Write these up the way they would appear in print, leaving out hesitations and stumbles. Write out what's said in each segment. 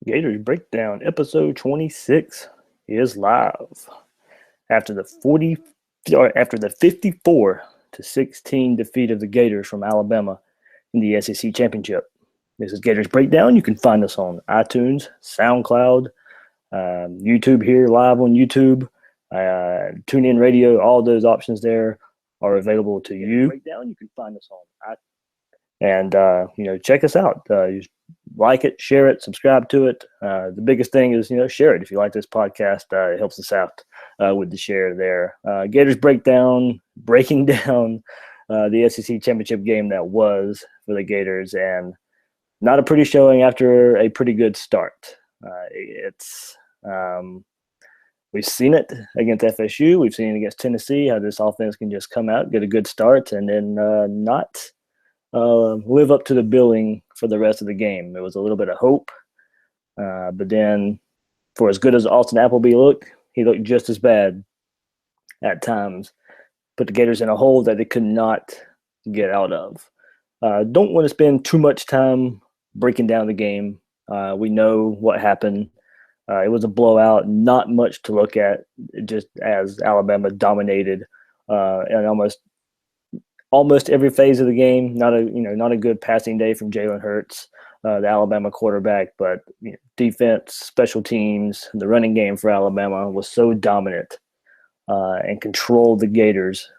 Gators Breakdown, episode 26 is live. After the 40 or after the 54-16 defeat of the Gators from Alabama in the SEC Championship. This is Gators Breakdown. You can find us on iTunes, SoundCloud, YouTube here, live on YouTube, TuneIn Radio. All those options there are available to you. Breakdown. You can find us on iTunes. And check us out. Like it, share it, subscribe to it. The biggest thing is share it. If you like this podcast, it helps us out with the share there. Gators breaking down the SEC championship game that was for the Gators, and not a pretty showing after a pretty good start. We've seen it against FSU. We've seen it against Tennessee, how this offense can just come out, get a good start, and then not live up to the billing for the rest of the game. There was a little bit of hope, but then for as good as Austin Appleby looked, he looked just as bad at times. Put the Gators in a hole that they could not get out of. Don't want to spend too much time breaking down the game. We know what happened. It was a blowout, not much to look at, just as Alabama dominated and almost every phase of the game. Not a good passing day from Jalen Hurts, the Alabama quarterback, but defense, special teams, the running game for Alabama was so dominant and controlled the Gators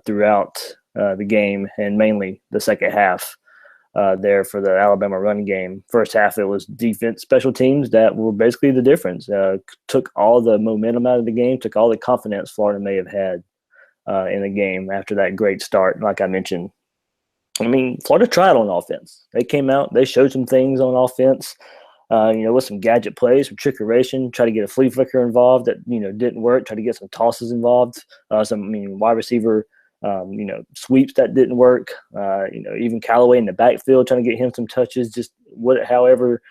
throughout the game, and mainly the second half there for the Alabama run game. First half, it was defense, special teams that were basically the difference. Took all the momentum out of the game, took all the confidence Florida may have had in the game after that great start. Like I mentioned, I mean, Florida tried on offense. They came out, they showed some things on offense, with some gadget plays, some trickeration, try to get a flea flicker involved that, didn't work, try to get some tosses involved, wide receiver, sweeps that didn't work, even Callaway in the backfield, trying to get him some touches, however,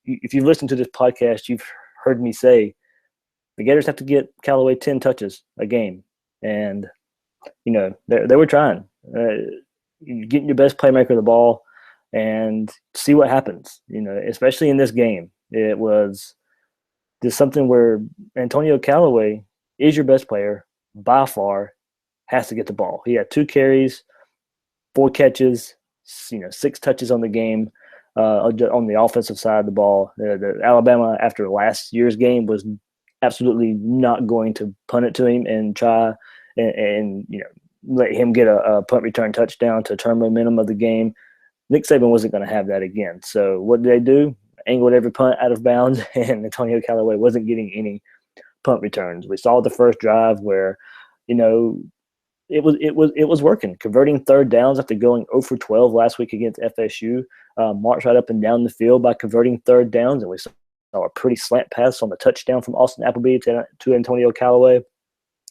if you've listened to this podcast, you've heard me say the Gators have to get Callaway 10 touches a game. And, they were trying. Getting your best playmaker the ball and see what happens, especially in this game. It was just something where Antonio Callaway is your best player by far, has to get the ball. He had 2 carries, 4 catches, 6 touches on the game on the offensive side of the ball. The Alabama, after last year's game, was absolutely not going to punt it to him and try and let him get a punt return touchdown to turn momentum of the game. Nick Saban wasn't going to have that again. So what did they do? Angled every punt out of bounds, and Antonio Callaway wasn't getting any punt returns. We saw the first drive where, it was working, converting third downs after going 0 for 12 last week against FSU. Marched right up and down the field by converting third downs, and we saw a pretty slant pass on the touchdown from Austin Appleby to Antonio Callaway.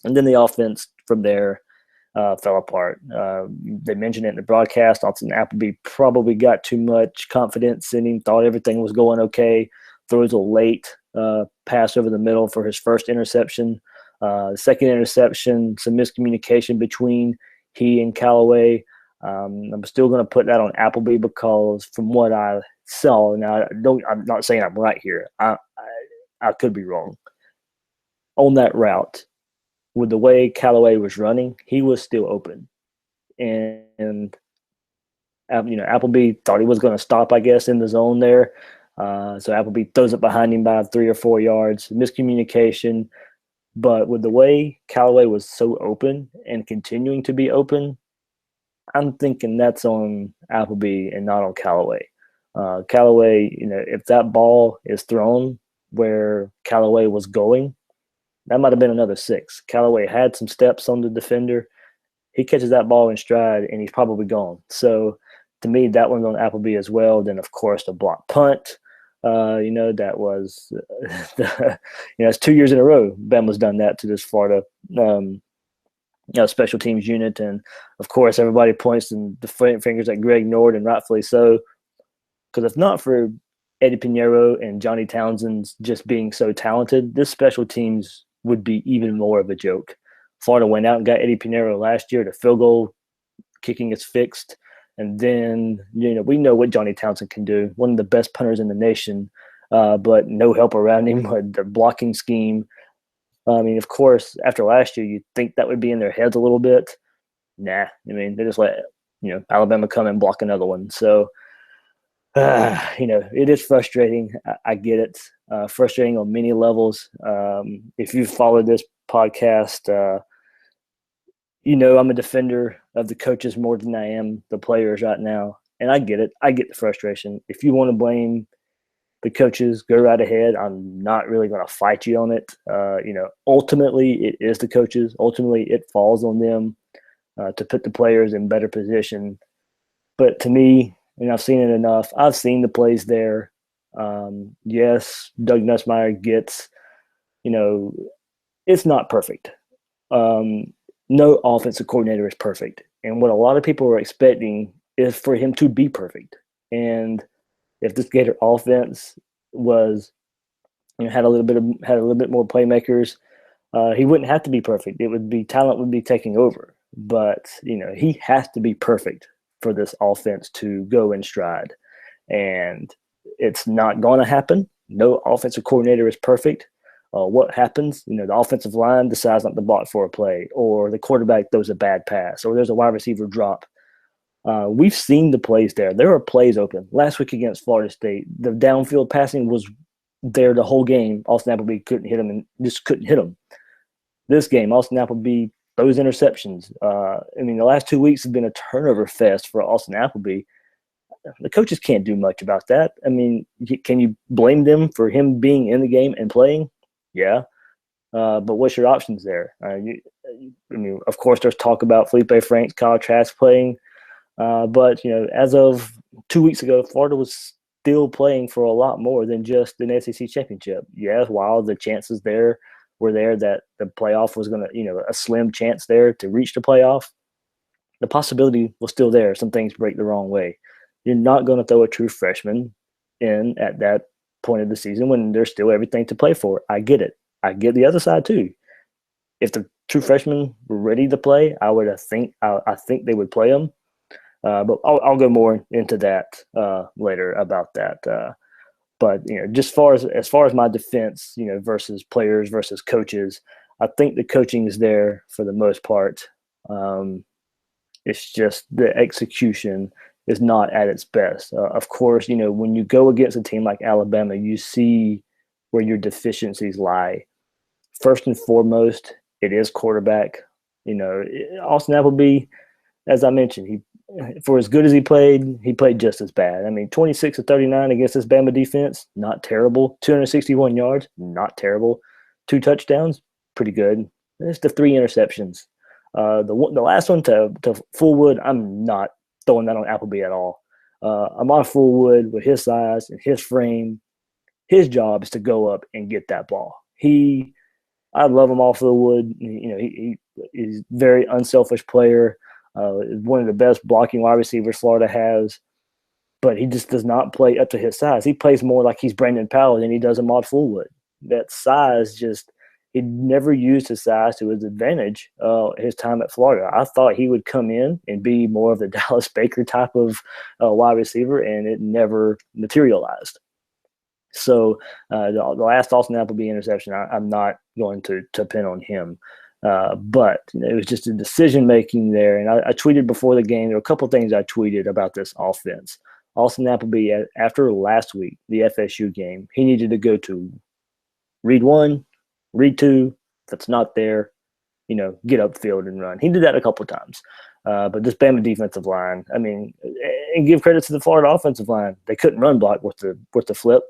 And then the offense from there fell apart. They mentioned it in the broadcast. Austin Appleby probably got too much confidence in him, thought everything was going okay, throws a late pass over the middle for his first interception. Second interception, some miscommunication between he and Callaway. I'm still going to put that on Appleby because from what I saw, now I'm not saying I'm right here. I could be wrong. On that route, with the way Callaway was running, he was still open. And Appleby thought he was going to stop, I guess, in the zone there. So Appleby throws it behind him by 3 or 4 yards. Miscommunication. But with the way Callaway was so open and continuing to be open, I'm thinking that's on Appleby and not on Callaway. Callaway, if that ball is thrown where Callaway was going, that might have been another 6. Callaway had some steps on the defender. He catches that ball in stride, and he's probably gone. So, to me, that one's on Appleby as well. Then, of course, the block punt. That was, it's 2 years in a row Bama's done that to this Florida special teams unit. And, of course, everybody points the fingers at Greg Nord, and rightfully so. Because if not for Eddie Pinheiro and Johnny Townsend just being so talented, this special teams would be even more of a joke. Florida went out and got Eddie Pinheiro last year. The field goal kicking is fixed. And then, we know what Johnny Townsend can do. One of the best punters in the nation. but no help around him. The blocking scheme. I mean, of course, after last year, you'd think that would be in their heads a little bit. Nah, I mean, they just let Alabama come and block another one. So, it is frustrating. I get it. Frustrating on many levels. If you've followed this podcast, I'm a defender of the coaches more than I am the players right now. And I get it. I get the frustration. If you want to blame the coaches, go right ahead. I'm not really going to fight you on it. Ultimately, it is the coaches. Ultimately, it falls on them to put the players in better position. But to me, and I've seen it enough, I've seen the plays there. Yes, Doug Nussmeier gets, it's not perfect. No offensive coordinator is perfect. And what a lot of people are expecting is for him to be perfect. And if this Gator offense was, had a little bit more playmakers, he wouldn't have to be perfect. It would be talent would be taking over. But he has to be perfect for this offense to go in stride, and it's not going to happen. No offensive coordinator is perfect. What happens? The offensive line decides not to block for a play, or the quarterback throws a bad pass, or there's a wide receiver drop. We've seen the plays there. There are plays open. Last week against Florida State, the downfield passing was there the whole game. Austin Appleby couldn't hit him and just couldn't hit him. This game, Austin Appleby those interceptions. The last 2 weeks have been a turnover fest for Austin Appleby. The coaches can't do much about that. I mean, can you blame them for him being in the game and playing? Yeah. But what's your options there? Of course, there's talk about Felipe Franks, Kyle Trask playing. But as of 2 weeks ago, Florida was still playing for a lot more than just an SEC championship. Yeah, while the chances were there that the playoff was going to, a slim chance there to reach the playoff, the possibility was still there. Some things break the wrong way. You're not going to throw a true freshman in at that point of the season when there's still everything to play for. I get it. I get the other side too. If the true freshmen were ready to play, I think they would play them. But I'll go more into that later about that. But just as far as my defense, versus players versus coaches, I think the coaching is there for the most part. It's just the execution is not at its best. Of course, when you go against a team like Alabama, you see where your deficiencies lie. First and foremost, it is quarterback. Austin Appleby, as I mentioned, for as good as he played just as bad. 26 of 39 against this Bama defense, not terrible. 261 yards, not terrible. 2 touchdowns, pretty good. It's the 3 interceptions. The last one to Fullwood, I'm not throwing that on Appleby at all. Amon Fullwood, with his size and his frame, his job is to go up and get that ball. I love him off the wood. He's a very unselfish player. One of the best blocking wide receivers Florida has, but he just does not play up to his size. He plays more like he's Brandon Powell than he does Ahmad Fullwood. That size he never used his size to his advantage his time at Florida. I thought he would come in and be more of the Dallas Baker type of wide receiver, and it never materialized. So the last Austin Appleby interception, I'm not going to pin on him. But it was just a decision-making there. And I tweeted before the game, there were a couple of things I tweeted about this offense. Austin Appleby, after last week, the FSU game, he needed to go to read 1, read 2. If it's not there, get upfield and run. He did that a couple of times. But this Bama defensive line, and give credit to the Florida offensive line. They couldn't run block with the flip.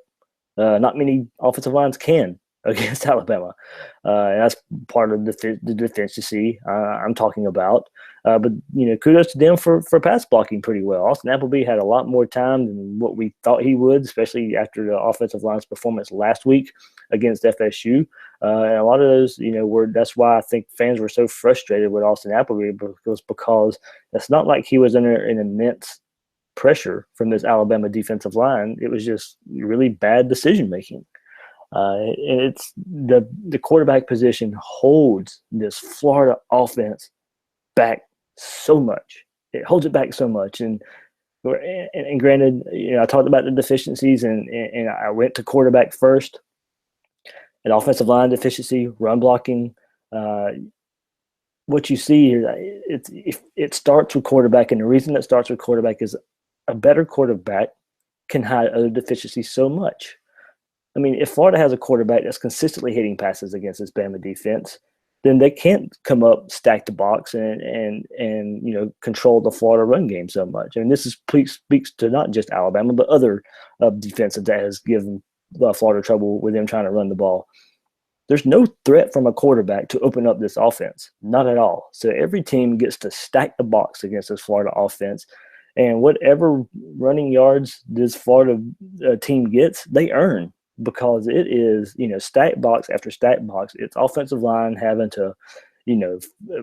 Not many offensive lines can against Alabama. And that's part of the defense you see I'm talking about. But, kudos to them for pass blocking pretty well. Austin Appleby had a lot more time than what we thought he would, especially after the offensive line's performance last week against FSU. And a lot of those, that's why I think fans were so frustrated with Austin Appleby, because it's not like he was under an immense pressure from this Alabama defensive line. It was just really bad decision-making. And it's the quarterback position holds this Florida offense back so much. It holds it back so much. And And granted, I talked about the deficiencies, and I went to quarterback first. An offensive line deficiency, run blocking. Uh, what you see here, it starts with quarterback, and the reason it starts with quarterback is a better quarterback can hide other deficiencies so much. I mean, if Florida has a quarterback that's consistently hitting passes against this Bama defense, then they can't come up, stack the box, and control the Florida run game so much. And this speaks to not just Alabama but other defenses that has given Florida trouble with them trying to run the ball. There's no threat from a quarterback to open up this offense, not at all. So every team gets to stack the box against this Florida offense, and whatever running yards this Florida team gets, they earn because it is, stack box after stack box. It's offensive line having to,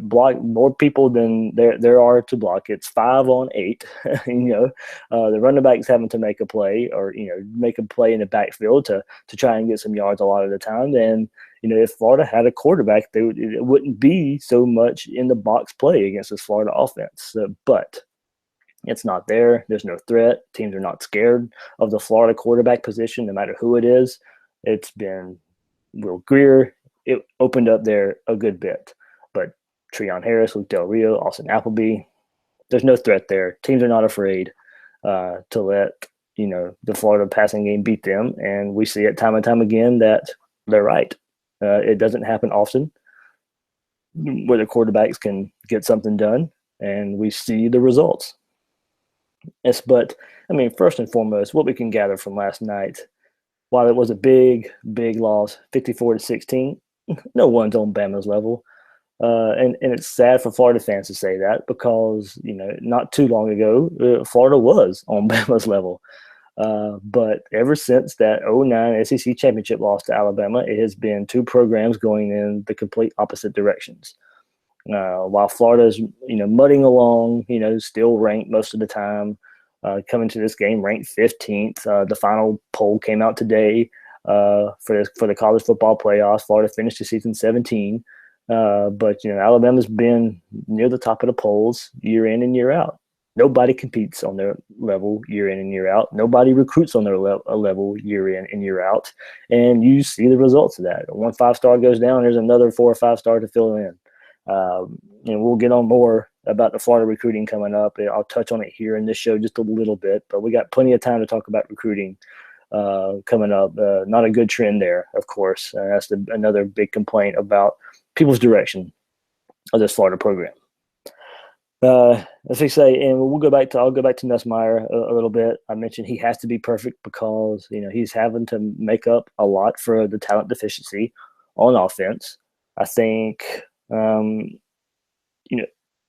block more people than there are to block. It's 5-on-8. The running back's having to make a play or make a play in the backfield to try and get some yards a lot of the time. And if Florida had a quarterback, it wouldn't be so much in the box play against this Florida offense. But it's not there. There's no threat. Teams are not scared of the Florida quarterback position, no matter who it is. It's been Will Greer. It opened up there a good bit. But Treon Harris, Luke Del Rio, Austin Appleby, there's no threat there. Teams are not afraid to let the Florida passing game beat them, and we see it time and time again that they're right. It doesn't happen often where the quarterbacks can get something done, and we see the results. But I mean, first and foremost, what we can gather from last night, while it was a big, big loss, 54-16, no one's on Bama's level. And it's sad for Florida fans to say that because, not too long ago, Florida was on Bama's level. But ever since that 2009 SEC championship loss to Alabama, it has been two programs going in the complete opposite directions. While Florida's, mudding along, still ranked most of the time, coming to this game ranked 15th. The final poll came out today for the college football playoffs. Florida finished the season 17. But Alabama's been near the top of the polls year in and year out. Nobody competes on their level year in and year out. Nobody recruits on their level year in and year out. And you see the results of that. One 5-star goes down, there's another 4 or 5-star to fill in. And we'll get on more about the Florida recruiting coming up. I'll touch on it here in this show just a little bit, but we got plenty of time to talk about recruiting coming up. Not a good trend there, of course. That's another big complaint about people's direction of this Florida program. As we say, and I'll go back to Nussmeier a little bit. I mentioned he has to be perfect because he's having to make up a lot for the talent deficiency on offense. I think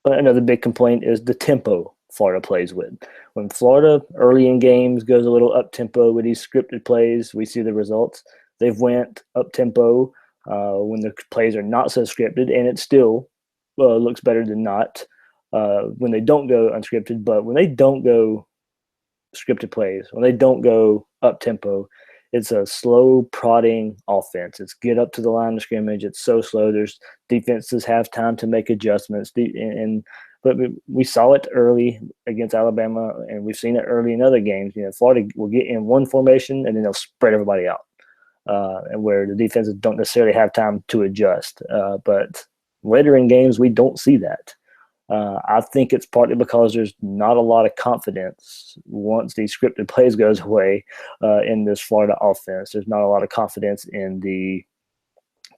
another big complaint is the tempo Florida plays with. When Florida early in games goes a little up tempo with these scripted plays, we see the results. They've went up tempo when the plays are not so scripted, and it still looks better than not when they don't go unscripted. But when they don't go scripted plays, when they don't go up tempo, it's a slow prodding offense. It's get up to the line of scrimmage. It's so slow. There's defenses have time to make adjustments. But we saw it early against Alabama, and we've seen it early in other games. Florida will get in one formation, and then they'll spread everybody out. And where the defenses don't necessarily have time to adjust. But later in games, we don't see that. I think it's partly because there's not a lot of confidence once the scripted plays goes away in this Florida offense. There's not a lot of confidence in the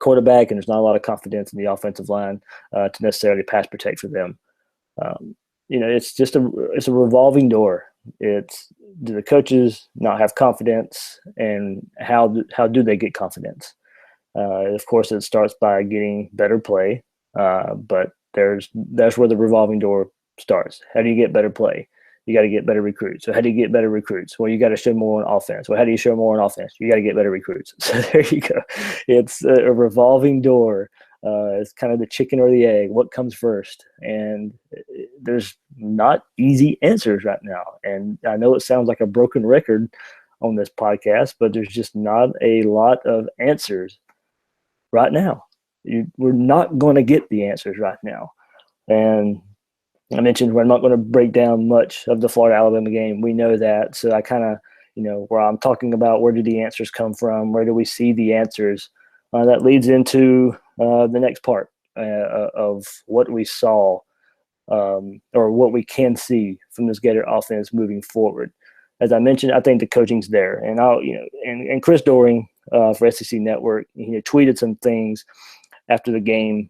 quarterback, and there's not a lot of confidence in the offensive line to necessarily pass protect for them. It's just it's a revolving door. Do the coaches not have confidence, and how do they get confidence? Of course, it starts by getting better play, but that's where the revolving door starts. How do you get better play? You got to get better recruits. So how do you get better recruits? Well, you got to show more on offense. Well, how do you show more on offense? You got to get better recruits. So there you go. It's a revolving door. It's kind of the chicken or the egg. What comes first? And there's not easy answers right now. And I know it sounds like a broken record on this podcast, but there's just not a lot of answers right now. We're not going to get the answers right now. And I mentioned we're not going to break down much of the Florida-Alabama game. We know that. So I kind of, where I'm talking about where do the answers come from, where do we see the answers, that leads into the next part of what we saw or what we can see from this Gator offense moving forward. As I mentioned, I think the coaching's there, and and Chris Doering for SEC Network, tweeted some things after the game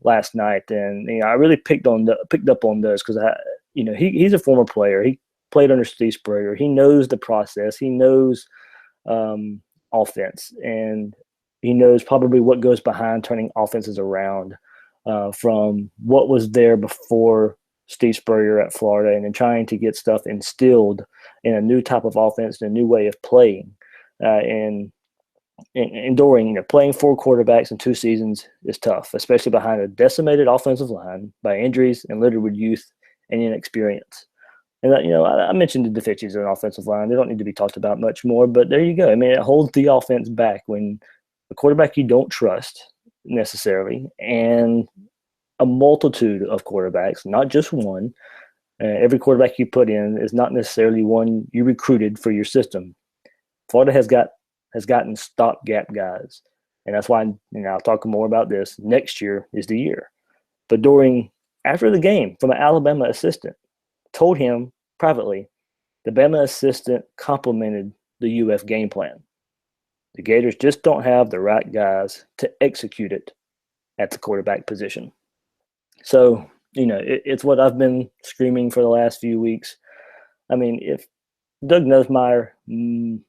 last night, and I really picked up on those because he's a former player. He played under Steve Spurrier. He knows the process. He knows offense, and he knows probably what goes behind turning offenses around from what was there before Steve Spurrier at Florida, and then trying to get stuff instilled in a new type of offense and a new way of playing. And Doering, playing 4 quarterbacks in 2 seasons is tough, especially behind a decimated offensive line by injuries and littered with youth and inexperience. And I mentioned the deficiencies in offensive line. They don't need to be talked about much more, but there you go. I mean, it holds the offense back when a quarterback you don't trust necessarily, and a multitude of quarterbacks, not just one. Every quarterback you put in is not necessarily one you recruited for your system. Florida has gotten stopgap guys, and that's why I'll talk more about this. Next year is the year. But after the game, from an Alabama assistant, told him privately, the Bama assistant complimented the UF game plan. The Gators just don't have the right guys to execute it at the quarterback position. So, it's what I've been screaming for the last few weeks. I mean, if Doug Nussmeier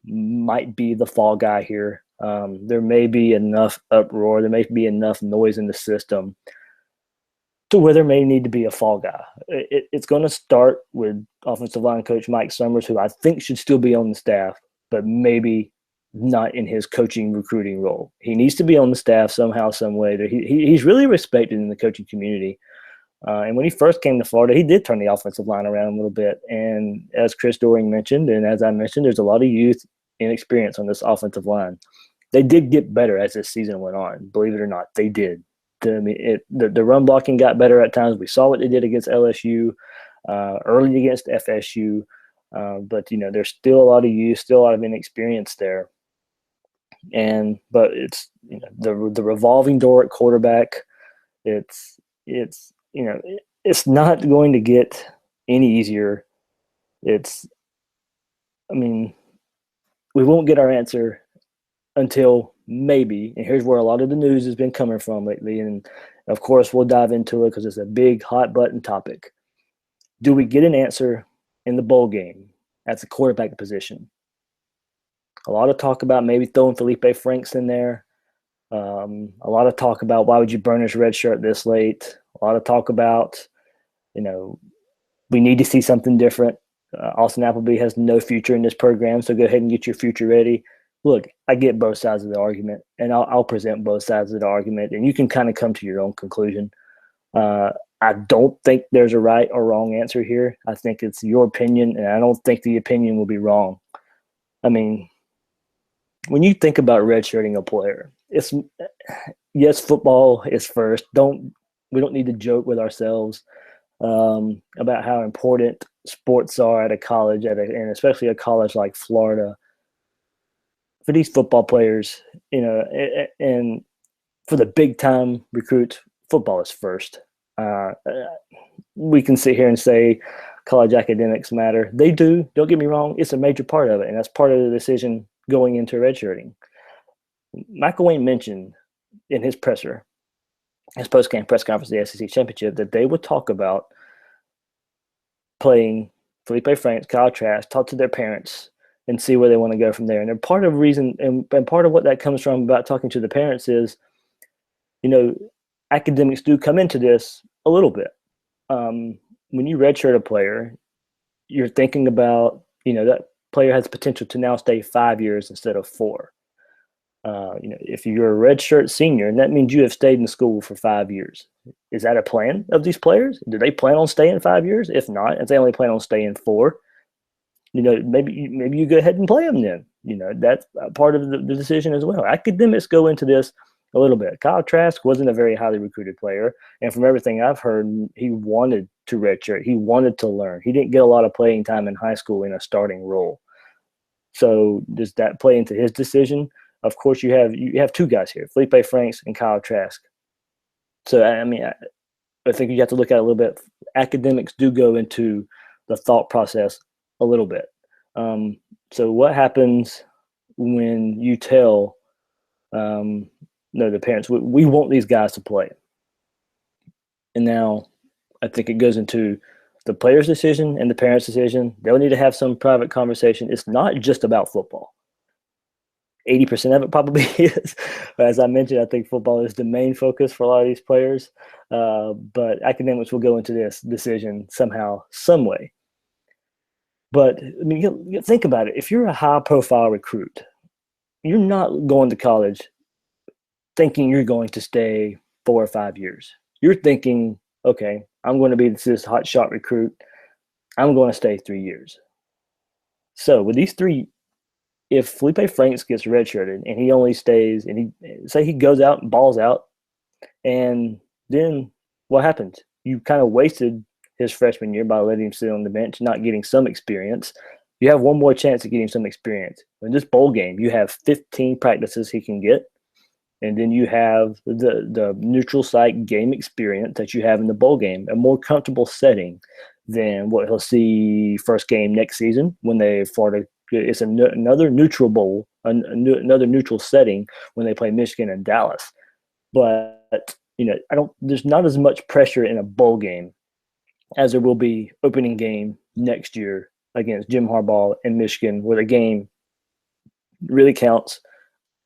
might be the fall guy here, there may be enough uproar, there may be enough noise in the system to where there may need to be a fall guy. It's going to start with offensive line coach Mike Summers, who I think should still be on the staff, but maybe not in his coaching recruiting role. He needs to be on the staff somehow, some way. He's really respected in the coaching community. And when he first came to Florida, he did turn the offensive line around a little bit. And as Chris Doering mentioned, and as I mentioned, there's a lot of youth and experience on this offensive line. They did get better as this season went on. Believe it or not, they did. The run blocking got better at times. We saw what they did against LSU, early against FSU. But there's still a lot of youth, still a lot of inexperience there. But it's the revolving door at quarterback. It's not going to get any easier. We won't get our answer until maybe, and here's where a lot of the news has been coming from lately, and of course we'll dive into it because it's a big hot button topic. Do we get an answer in the bowl game at the quarterback position? A lot of talk about maybe throwing Felipe Franks in there. A lot of talk about why would you burn his red shirt this late. A lot of talk about, we need to see something different. Austin Appleby has no future in this program, so go ahead and get your future ready. Look, I get both sides of the argument, and I'll present both sides of the argument, and you can kind of come to your own conclusion. I don't think there's a right or wrong answer here. I think it's your opinion, and I don't think the opinion will be wrong. I mean, when you think about redshirting a player, yes, football is first. We don't need to joke with ourselves about how important sports are at a college, and especially a college like Florida. For these football players, and for the big time recruits, football is first. We can sit here and say college academics matter. They do. Don't get me wrong. It's a major part of it, and that's part of the decision going into redshirting. Michael Wayne mentioned in his post-game press conference at the SEC Championship, that they would talk about playing Felipe Franks, Kyle Trask, talk to their parents, and see where they want to go from there. And part of the reason, and part of what that comes from about talking to the parents is, academics do come into this a little bit. When you redshirt a player, you're thinking about, that player has potential to now stay 5 years instead of 4. If you're a redshirt senior, and that means you have stayed in school for 5 years. Is that a plan of these players? Do they plan on staying 5 years? If not, if they only plan on staying 4, maybe you go ahead and play them then. That's part of the decision as well. Academics go into this A little bit. Kyle Trask wasn't a very highly recruited player, and from everything I've heard, he wanted to redshirt. He wanted to learn. He didn't get a lot of playing time in high school in a starting role. So does that play into his decision? Of course, you have two guys here, Felipe Franks and Kyle Trask. So I mean, I think you have to look at it a little bit. Academics do go into the thought process a little bit. So what happens when you tell the parents, we want these guys to play? And now I think it goes into the player's decision and the parents' decision. They'll need to have some private conversation. It's not just about football. 80% of it probably is. As I mentioned, I think football is the main focus for a lot of these players. But academics will go into this decision somehow, some way. But I mean, you think about it. If you're a high-profile recruit, you're not going to college thinking you're going to stay 4 or 5 years. You're thinking, okay, I'm going to be this hot shot recruit. I'm going to stay 3 years. So with these three, if Felipe Franks gets redshirted and he only stays, and he goes out and balls out, and then what happens? You kind of wasted his freshman year by letting him sit on the bench, not getting some experience. You have one more chance to get him some experience. In this bowl game, you have 15 practices he can get, and then you have the neutral site game experience that you have in the bowl game, a more comfortable setting than what he'll see first game next season when Florida. It's another neutral bowl, another neutral setting when they play Michigan and Dallas. But there's not as much pressure in a bowl game as there will be opening game next year against Jim Harbaugh and Michigan, where the game really counts.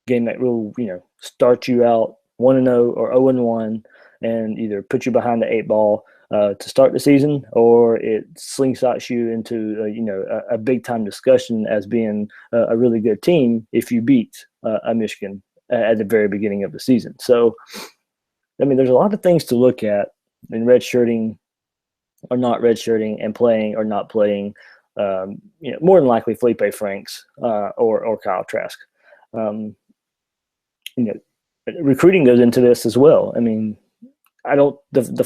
Game that will start you out 1-0 or 0-1 and either put you behind the 8 ball to start the season, or it slingshots you into a big time discussion as being a really good team if you beat a Michigan at the very beginning of the season. So I mean, there's a lot of things to look at in redshirting or not redshirting, and playing or not playing. More than likely Felipe Franks or Kyle Trask. Recruiting goes into this as well. I mean, the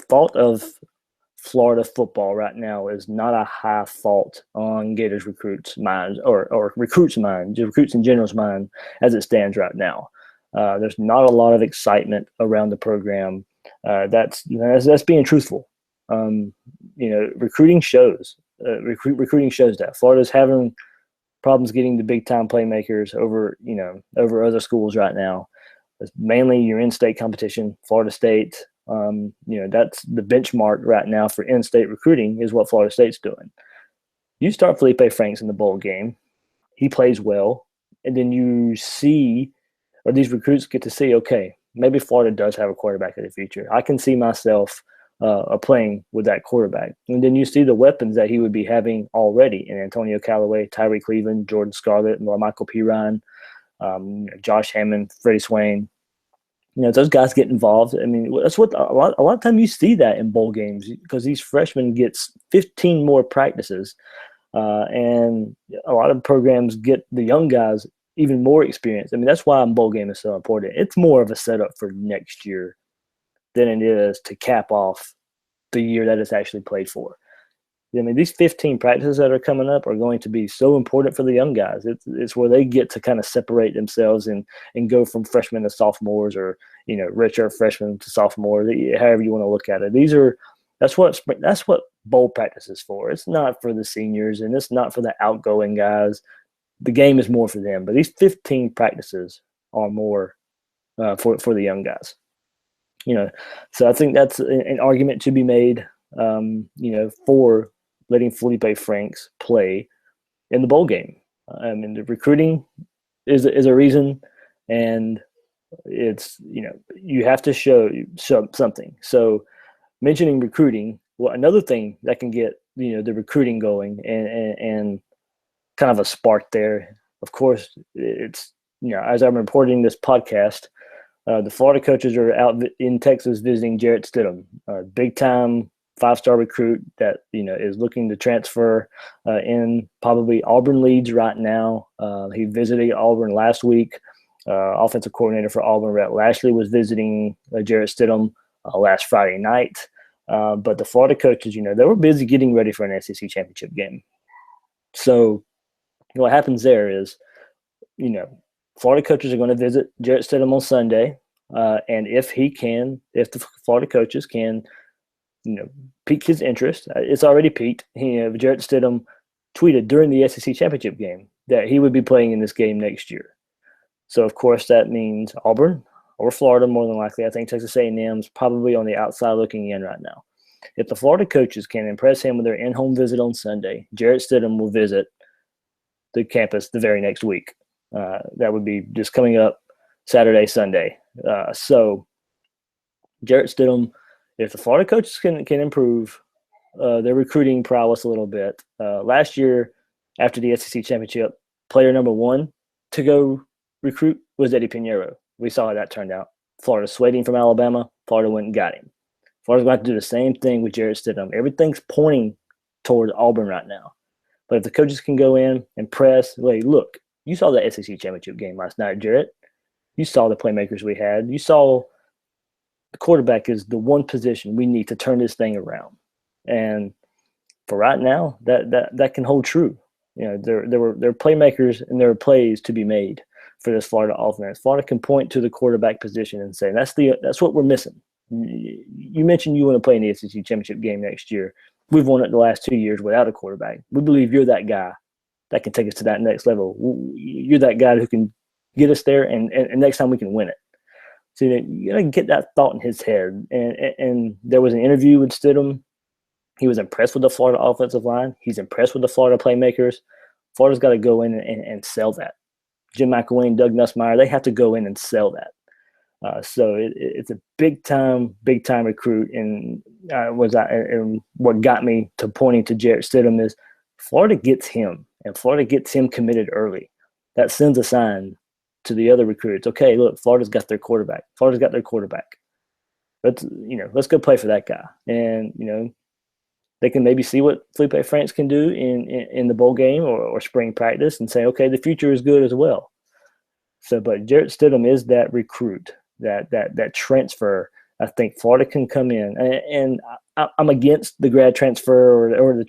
fault of Florida football right now is not a high fault on Gators recruits' minds or recruits' minds, recruits in general's mind as it stands right now. There's not a lot of excitement around the program. That's being truthful. Recruiting shows. Recruiting shows that Florida's having problems getting the big time playmakers over other schools right now. It's mainly your in-state competition. Florida State, that's the benchmark right now for in-state recruiting is what Florida State's doing. You start Felipe Franks in the bowl game, he plays well, and then you see, or these recruits get to see, okay, maybe Florida does have a quarterback of the future. I can see myself playing with that quarterback. And then you see the weapons that he would be having already in Antonio Callaway, Tyree Cleveland, Jordan Scarlett, Michael Pirine, Josh Hammond, Freddie Swain. Those guys get involved. I mean, that's what a lot of time you see that in bowl games, because these freshmen gets 15 more practices, and a lot of programs get the young guys even more experience. I mean, that's why a bowl game is so important. It's more of a setup for next year than it is to cap off the year that it's actually played for. I mean, these 15 practices that are coming up are going to be so important for the young guys. It's where they get to kind of separate themselves and go from freshmen to sophomores, or redshirt freshmen to sophomores, however you want to look at it. That's what bowl practice is for. It's not for the seniors, and it's not for the outgoing guys. The game is more for them. But these 15 practices are more for the young guys. So I think that's an argument to be made. For letting Felipe Franks play in the bowl game. I mean, the recruiting is a reason, and it's you have to show something. So mentioning recruiting, well, another thing that can get the recruiting going and kind of a spark there. Of course, it's as I'm reporting this podcast, the Florida coaches are out in Texas visiting Jarrett Stidham, a big time 5-star recruit that is looking to transfer in probably Auburn leads right now. He visited Auburn last week. offensive coordinator for Auburn, Rhett Lashley, was visiting Jarrett Stidham last Friday night. But the Florida coaches, they were busy getting ready for an SEC championship game. So what happens there is, Florida coaches are going to visit Jarrett Stidham on Sunday. And if the Florida coaches can, pique his interest, it's already piqued. Jarrett Stidham tweeted during the SEC championship game that he would be playing in this game next year. So, of course, that means Auburn or Florida, more than likely. I think Texas A&M's probably on the outside looking in right now. If the Florida coaches can impress him with their in-home visit on Sunday, Jarrett Stidham will visit the campus the very next week. That would be just coming up Saturday, Sunday. So Jarrett Stidham, if the Florida coaches can improve their recruiting prowess a little bit. Last year, after the SEC championship, player number one to go recruit was Eddie Pinheiro. We saw how that turned out. Florida swayed him from Alabama. Florida went and got him. Florida's going to have to do the same thing with Jarrett Stidham. Everything's pointing towards Auburn right now. But if the coaches can go in and press, look, you saw the SEC championship game last night, Jarrett. You saw the playmakers we had. You saw the quarterback is the one position we need to turn this thing around. And for right now, that can hold true. There are playmakers and there are plays to be made for this Florida offense. Florida can point to the quarterback position and say, that's what we're missing. You mentioned you want to play in the SEC championship game next year. We've won it the last 2 years without a quarterback. We believe you're that guy that can take us to that next level. You're that guy who can get us there, and next time we can win it. So you got to get that thought in his head. And there was an interview with Stidham. He was impressed with the Florida offensive line. He's impressed with the Florida playmakers. Florida's got to go in and sell that. Jim McElwain, Doug Nussmeier, they have to go in and sell that. So it's a big time recruit. And what got me to pointing to Jarrett Stidham is Florida gets him, and Florida gets him committed early. That sends a sign to the other recruits. Okay, look, Florida's got their quarterback. Let's go play for that guy. And they can maybe see what Felipe Franks can do in the bowl game or spring practice and say, okay, the future is good as well. So, but Jarrett Stidham is that recruit, that transfer. I think Florida can come in, and I'm against the grad transfer or the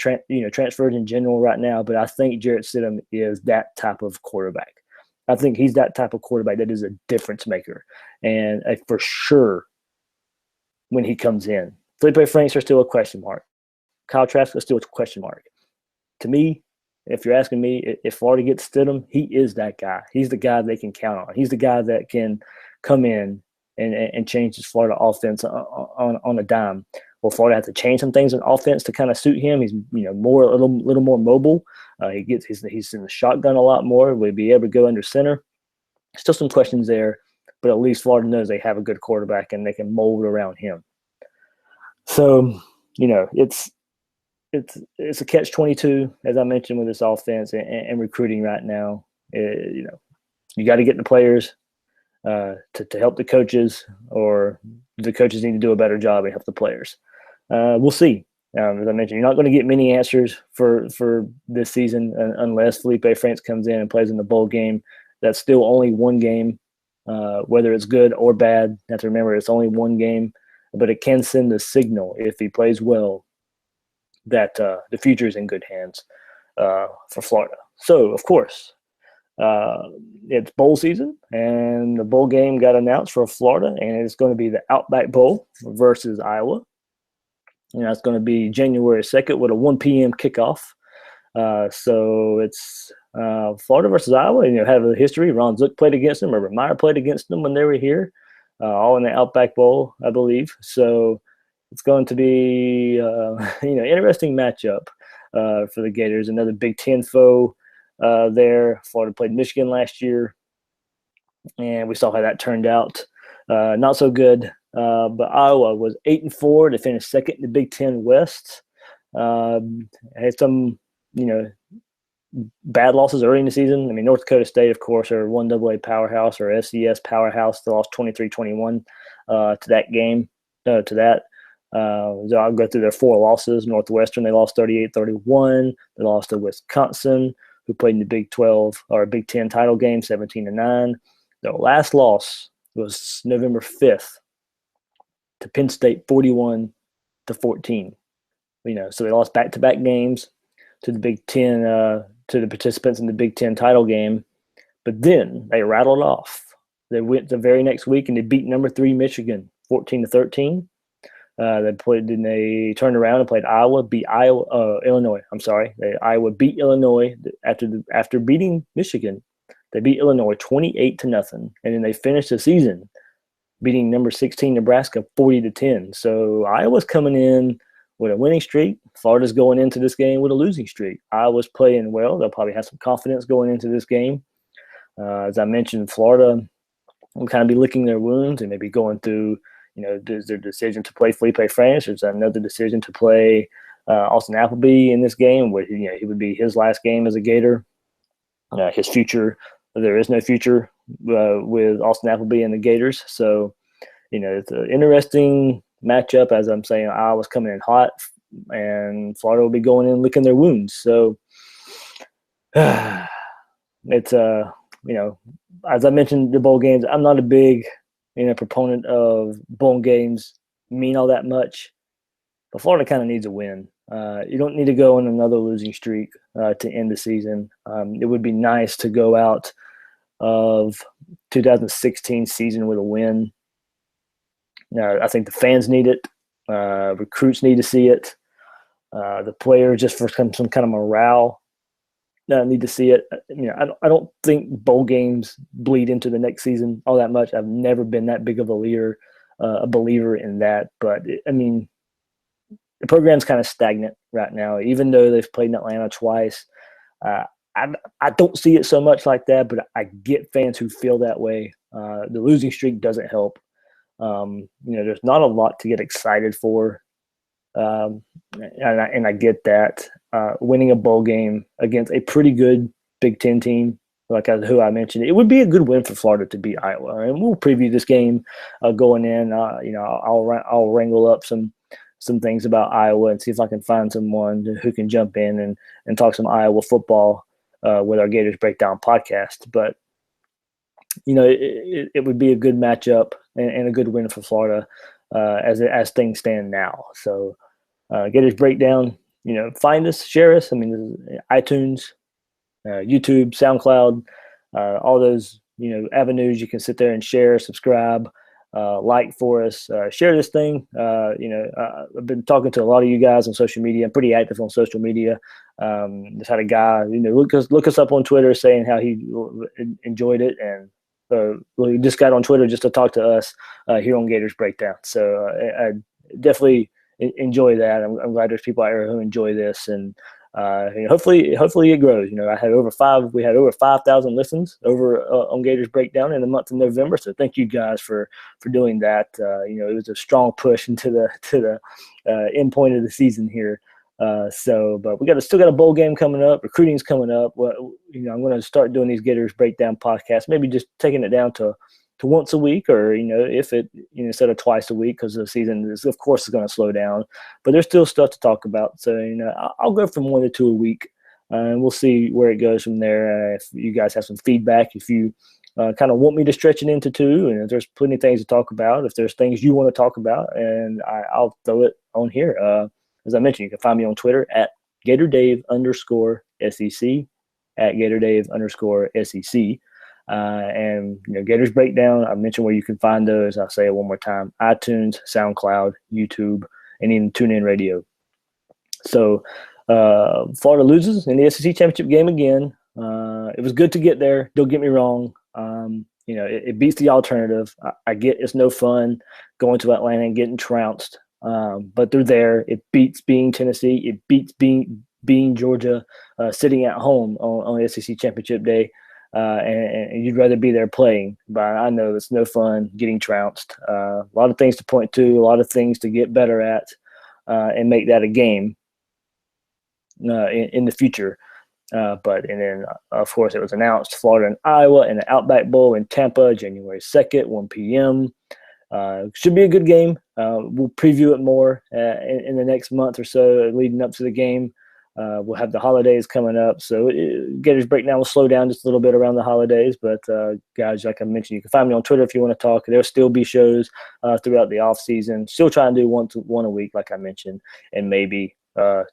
transfers in general right now. But I think Jarrett Stidham is that type of quarterback. I think he's that type of quarterback that is a difference maker, and for sure when he comes in, Felipe Franks are still a question mark. Kyle Trask is still a question mark. To me, if you're asking me, if Florida gets Stidham, he is that guy. He's the guy they can count on. He's the guy that can come in and change his Florida offense on a dime. Well, Florida has to change some things in offense to kind of suit him. He's a little more mobile. He's in the shotgun a lot more. We'll be able to go under center. Still some questions there, but at least Florida knows they have a good quarterback and they can mold around him. So, it's a catch-22, as I mentioned, with this offense and recruiting right now. You got to get the players to help the coaches, or the coaches need to do a better job and help the players. We'll see. As I mentioned, you're not going to get many answers for this season unless Felipe Franks comes in and plays in the bowl game. That's still only one game, whether it's good or bad. You have to remember it's only one game, but it can send a signal if he plays well that the future is in good hands for Florida. So, of course, it's bowl season, and the bowl game got announced for Florida, and it's going to be the Outback Bowl versus Iowa. It's going to be January 2nd with a 1 p.m. kickoff. So it's Florida versus Iowa. Have a history. Ron Zook played against them. Urban Meyer played against them when they were here, all in the Outback Bowl, I believe. So it's going to be interesting matchup for the Gators. Another Big Ten foe there. Florida played Michigan last year, and we saw how that turned out. Not so good. But Iowa was 8-4 to finish second in the Big Ten West. Had some, bad losses early in the season. North Dakota State, of course, are 1AA powerhouse or FCS powerhouse. They lost 23-21 to that game. So I'll go through their four losses. Northwestern, they lost 38-31. They lost to Wisconsin, who played in the Big 12 or Big 10 title game, 17-9. Their last loss was November 5th to Penn State, 41-14. So they lost back-to-back games to the Big Ten, to the participants in the Big Ten title game. But then they rattled off. They went the very next week and they beat number 3 Michigan, 14-13. They turned around and played Illinois. Iowa beat Illinois after beating Michigan. They beat Illinois 28-0, and then they finished the season beating number 16 Nebraska 40-10. So Iowa's coming in with a winning streak. Florida's going into this game with a losing streak. Iowa's playing well. They'll probably have some confidence going into this game. As I mentioned, Florida will kind of be licking their wounds and maybe going through, there's their decision to play Felipe Franks. There's another decision to play Austin Appleby in this game, where he would be his last game as a Gator. His future, there is no future with Austin Appleby and the Gators. So, it's an interesting matchup. As I'm saying, Iowa's coming in hot, and Florida will be going in licking their wounds. So, it's as I mentioned, the bowl games, I'm not a big, proponent of bowl games mean all that much, but Florida kind of needs a win. You don't need to go on another losing streak to end the season. It would be nice to go out of 2016 season with a win. I think the fans need it. Recruits need to see it. The players, just for some kind of morale, need to see it. I don't think bowl games bleed into the next season all that much. I've never been that big of a believer in that. But the program's kind of stagnant right now, even though they've played in Atlanta twice. I don't see it so much like that, but I get fans who feel that way. The losing streak doesn't help. There's not a lot to get excited for. And I get that. Winning a bowl game against a pretty good Big Ten team, who I mentioned, it would be a good win for Florida to beat Iowa. And we'll preview this game going in. I'll wrangle up some things about Iowa and see if I can find someone who can jump in and talk some Iowa football with our Gators Breakdown podcast. But it would be a good matchup and a good win for Florida as things stand now. So Gators Breakdown, find us, share us. iTunes, YouTube, SoundCloud, all those avenues you can sit there and share, subscribe, like for us, share this thing. I've been talking to a lot of you guys on social media. I'm pretty active on social media. Just had a guy, look us up on Twitter saying how he enjoyed it, and we just got on Twitter just to talk to us here on Gators Breakdown. So I definitely enjoy that. I'm glad there's people out here who enjoy this, and hopefully it grows. We had over 5,000 listens over on Gators Breakdown in the month of November. So thank you guys for doing that. It was a strong push into the end point of the season here. But we still got a bowl game coming up. Recruiting's coming up. I'm going to start doing these Gators Breakdown podcasts, maybe just taking it down to once a week, or if it instead of twice a week, because the season is going to slow down. But there's still stuff to talk about. So I'll go from 1 to 2 a week, and we'll see where it goes from there. If you guys have some feedback, if you kind of want me to stretch it into 2, and if there's plenty of things to talk about, if there's things you want to talk about, and I'll throw it on here. As I mentioned, you can find me on Twitter at GatorDave_SEC, at GatorDave_SEC. And Gators Breakdown, I mentioned where you can find those. I'll say it one more time: iTunes, SoundCloud, YouTube, and even TuneIn Radio. So Florida loses in the SEC championship game again. It was good to get there. Don't get me wrong. It beats the alternative. I get it's no fun going to Atlanta and getting trounced. But they're there. It beats being Tennessee. It beats being Georgia, sitting at home on the SEC championship day. And you'd rather be there playing. But I know it's no fun getting trounced. A lot of things to point to, a lot of things to get better at, and make that a game in the future. And then, of course, it was announced Florida and Iowa in the Outback Bowl in Tampa, January 2nd, 1 p.m. Should be a good game. We'll preview it more in the next month or so leading up to the game. We'll have the holidays coming up, so Gators Breakdown will slow down just a little bit around the holidays. But guys, like I mentioned, you can find me on Twitter if you want to talk. There'll still be shows throughout the off season. Still trying to do one a week, like I mentioned, and maybe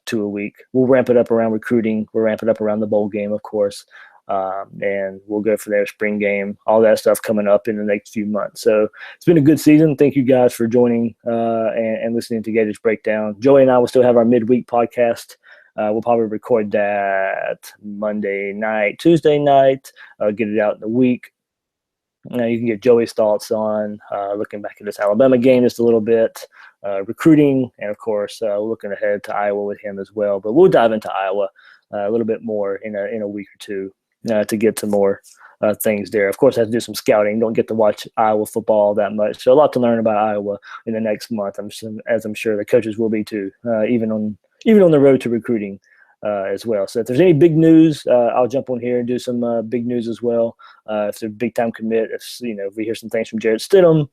2 a week. We'll ramp it up around recruiting. We'll ramp it up around the bowl game, of course. And we'll go for their spring game, all that stuff coming up in the next few months. So it's been a good season. Thank you guys for joining and listening to Gators Breakdown. Joey and I will still have our midweek podcast. We'll probably record that Monday night, Tuesday night, get it out in the week. You can get Joey's thoughts on looking back at this Alabama game just a little bit, recruiting, and, of course, looking ahead to Iowa with him as well. But we'll dive into Iowa a little bit more in a week or two to get to more things there. Of course, I have to do some scouting. Don't get to watch Iowa football that much. So a lot to learn about Iowa in the next month, as I'm sure the coaches will be too, even on the road to recruiting as well. So if there's any big news, I'll jump on here and do some big news as well. If there's a big time commit, if we hear some things from Jarrett Stidham,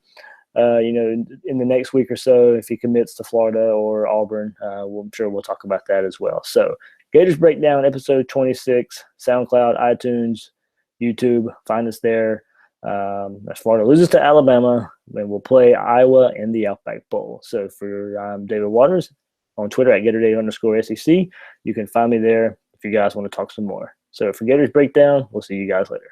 in the next week or so, if he commits to Florida or Auburn, I'm sure we'll talk about that as well. So Gators Breakdown, episode 26, SoundCloud, iTunes, YouTube. Find us there. As Florida loses to Alabama, then we'll play Iowa in the Outback Bowl. So for David Waters on Twitter at Gatorday_SEC, you can find me there if you guys want to talk some more. So for Gators Breakdown, we'll see you guys later.